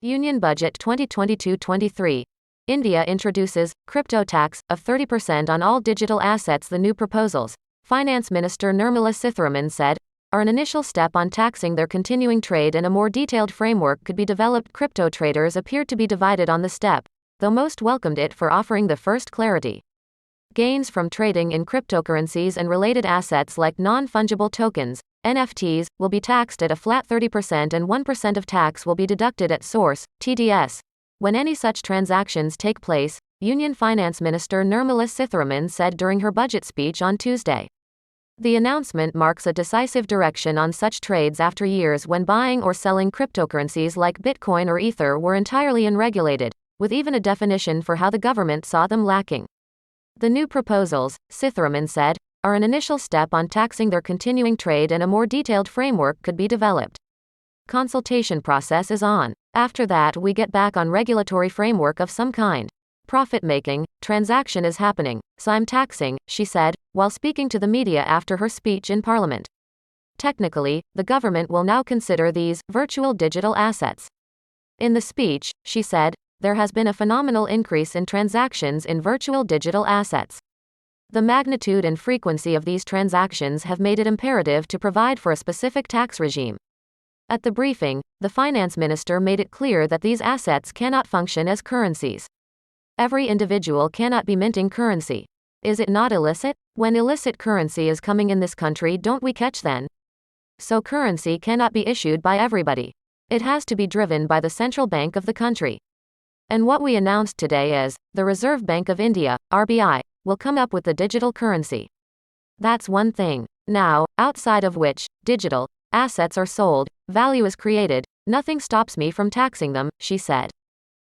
Union Budget 2022-23. India introduces crypto tax of 30% on all digital assets. The new proposals, Finance Minister Nirmala Sitharaman said, are an initial step on taxing their continuing trade, and a more detailed framework could be developed. Crypto traders appeared to be divided on the step, though most welcomed it for offering the first clarity. Gains from trading in cryptocurrencies and related assets like non-fungible tokens, NFTs, will be taxed at a flat 30%, and 1% of tax will be deducted at source, TDS, when any such transactions take place, Union Finance Minister Nirmala Sitharaman said during her budget speech on Tuesday. The announcement marks a decisive direction on such trades after years when buying or selling cryptocurrencies like Bitcoin or Ether were entirely unregulated, with even a definition for how the government saw them lacking. The new proposals, Sitharaman said, are an initial step on taxing their continuing trade, and a more detailed framework could be developed. Consultation process is on. After that, we get back on regulatory framework of some kind. Profit-making transaction is happening, so I'm taxing, she said, while speaking to the media after her speech in Parliament. Technically, the government will now consider these virtual digital assets. In the speech, she said, there has been a phenomenal increase in transactions in virtual digital assets. The magnitude and frequency of these transactions have made it imperative to provide for a specific tax regime. At the briefing, the finance minister made it clear that these assets cannot function as currencies. Every individual cannot be minting currency. Is it not illicit? When illicit currency is coming in this country, don't we catch then? So currency cannot be issued by everybody. It has to be driven by the central bank of the country. And what we announced today is, the Reserve Bank of India, RBI, will come up with the digital currency. That's one thing. Now, outside of which, digital assets are sold, value is created, nothing stops me from taxing them, she said.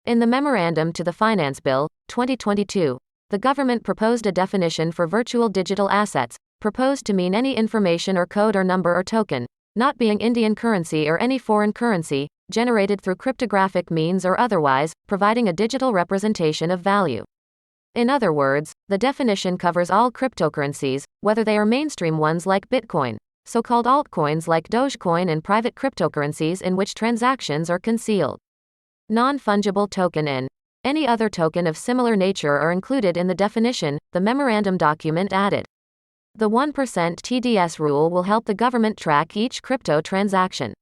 In the memorandum to the Finance Bill, 2022, the government proposed a definition for virtual digital assets, proposed to mean any information or code or number or token, not being Indian currency or any foreign currency, generated through cryptographic means or otherwise, providing a digital representation of value. In other words, the definition covers all cryptocurrencies, whether they are mainstream ones like Bitcoin, so-called altcoins like Dogecoin, and private cryptocurrencies in which transactions are concealed. Non-fungible token and any other token of similar nature are included in the definition, the memorandum document added. The 1% TDS rule will help the government track each crypto transaction.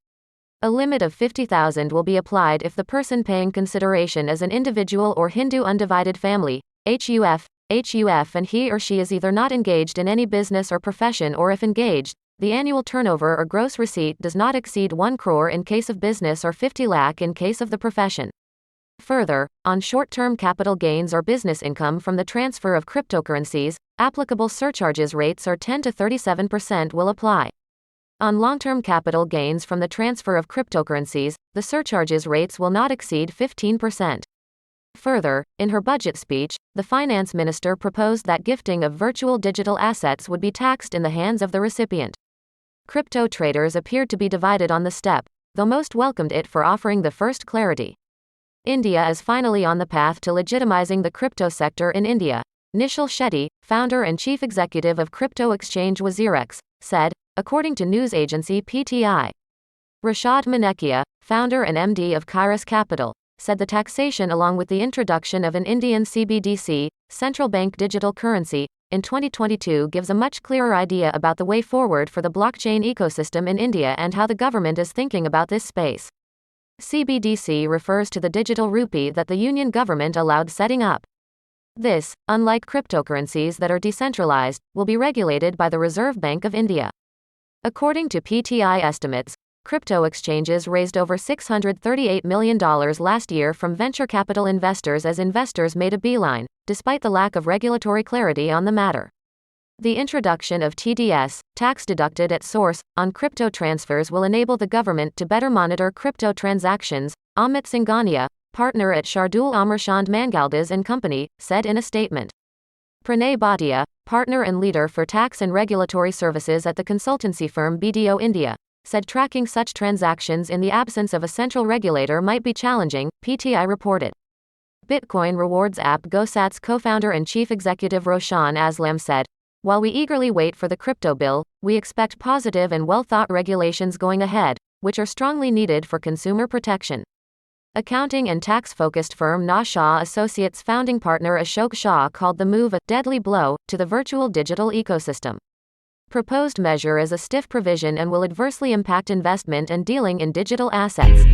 A limit of 50,000 will be applied if the person paying consideration is an individual or Hindu undivided family, HUF, and he or she is either not engaged in any business or profession, or if engaged, the annual turnover or gross receipt does not exceed 1 crore in case of business or 50 lakh in case of the profession. Further, on short-term capital gains or business income from the transfer of cryptocurrencies, applicable surcharges rates are 10 to 37% will apply. On long-term capital gains from the transfer of cryptocurrencies, the surcharges rates will not exceed 15%. Further, in her budget speech, the finance minister proposed that gifting of virtual digital assets would be taxed in the hands of the recipient. Crypto traders appeared to be divided on the step, though most welcomed it for offering the first clarity. India is finally on the path to legitimizing the crypto sector in India, Nishal Shetty, founder and chief executive of crypto exchange Wazirex, said, according to news agency PTI. Rashad Manekia, founder and MD of Kairos Capital, said the taxation, along with the introduction of an Indian CBDC, central bank digital currency, in 2022 gives a much clearer idea about the way forward for the blockchain ecosystem in India and how the government is thinking about this space. CBDC refers to the digital rupee that the union government allowed setting up. This, unlike cryptocurrencies that are decentralized, will be regulated by the Reserve Bank of India. According to PTI estimates, crypto exchanges raised over $638 million last year from venture capital investors as investors made a beeline, despite the lack of regulatory clarity on the matter. The introduction of TDS, tax deducted at source, on crypto transfers will enable the government to better monitor crypto transactions, Amit Singhania, partner at Shardul Amarchand Mangaldas and Company, said in a statement. Pranay Bhatia, partner and leader for tax and regulatory services at the consultancy firm BDO India, said tracking such transactions in the absence of a central regulator might be challenging, PTI reported. Bitcoin rewards app GoSat's co-founder and chief executive Roshan Aslam said, while we eagerly wait for the crypto bill, we expect positive and well-thought regulations going ahead, which are strongly needed for consumer protection. Accounting and tax-focused firm Na Shah Associates founding partner Ashok Shah called the move a deadly blow to the virtual digital ecosystem. Proposed measure is a stiff provision and will adversely impact investment and dealing in digital assets.